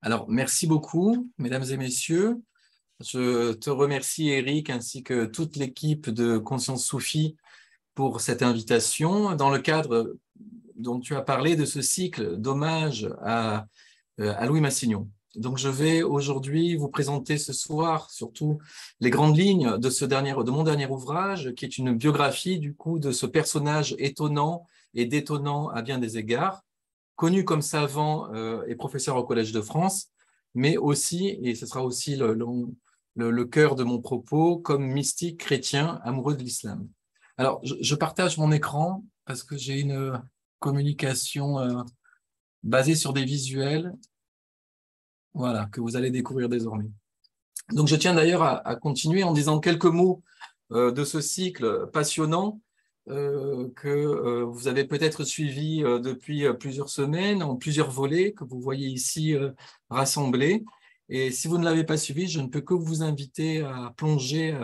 Alors, merci beaucoup, mesdames et messieurs. Je te remercie, Eric, ainsi que toute l'équipe de Conscience Soufie pour cette invitation dans le cadre dont tu as parlé de ce cycle d'hommage à Louis Massignon. Donc, je vais aujourd'hui vous présenter ce soir surtout les grandes lignes de mon dernier ouvrage, qui est une biographie du coup de ce personnage étonnant et détonnant à bien des égards, connu comme savant et professeur au Collège de France, mais aussi, et ce sera aussi le cœur de mon propos, comme mystique chrétien amoureux de l'islam. Alors, je partage mon écran parce que j'ai une communication basée sur des visuels, voilà, que vous allez découvrir désormais. Donc, je tiens d'ailleurs à continuer en disant quelques mots de ce cycle passionnant que vous avez peut-être suivi depuis plusieurs semaines, en plusieurs volets que vous voyez ici rassemblés. Et si vous ne l'avez pas suivi, je ne peux que vous inviter à plonger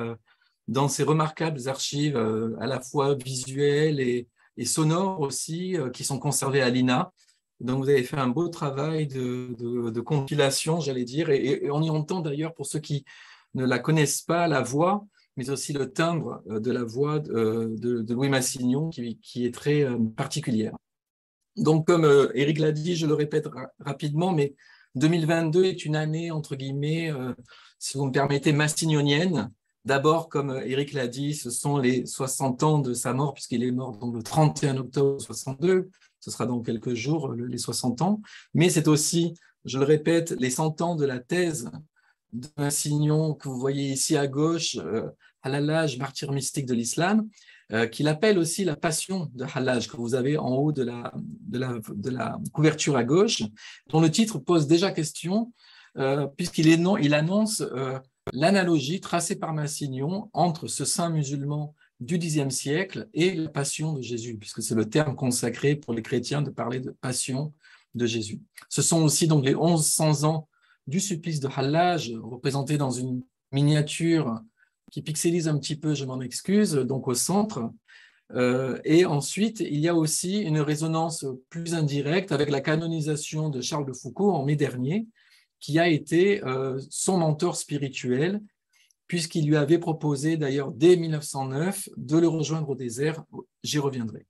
dans ces remarquables archives à la fois visuelles et sonores aussi, qui sont conservées à l'INA. Donc, vous avez fait un beau travail de compilation, j'allais dire, et on y entend d'ailleurs, pour ceux qui ne la connaissent pas, la voix, mais aussi le timbre de la voix de Louis Massignon, qui est très particulière. Donc, comme Éric l'a dit, je le répète rapidement, mais 2022 est une année, entre guillemets, si vous me permettez, massignonienne. D'abord, comme Éric l'a dit, ce sont les 60 ans de sa mort, puisqu'il est mort donc, le 31 octobre 62. Ce sera dans quelques jours, les 60 ans. Mais c'est aussi, je le répète, les 100 ans de la thèse de Massignon que vous voyez ici à gauche, Halal, martyr mystique de l'islam, qu'il appelle aussi la passion de Hallaj, que vous avez en haut de la couverture à gauche, dont le titre pose déjà question, puisqu'il annonce l'analogie tracée par Massignon entre ce saint musulman du Xe siècle et la passion de Jésus, puisque c'est le terme consacré pour les chrétiens de parler de passion de Jésus. Ce sont aussi donc les 1100 ans du supplice de Hallaj, représenté dans une miniature qui pixelise un petit peu, je m'en excuse, donc au centre. Et ensuite, il y a aussi une résonance plus indirecte avec la canonisation de Charles de Foucault en mai dernier, qui a été son mentor spirituel, puisqu'il lui avait proposé d'ailleurs dès 1909 de le rejoindre au désert. J'y reviendrai.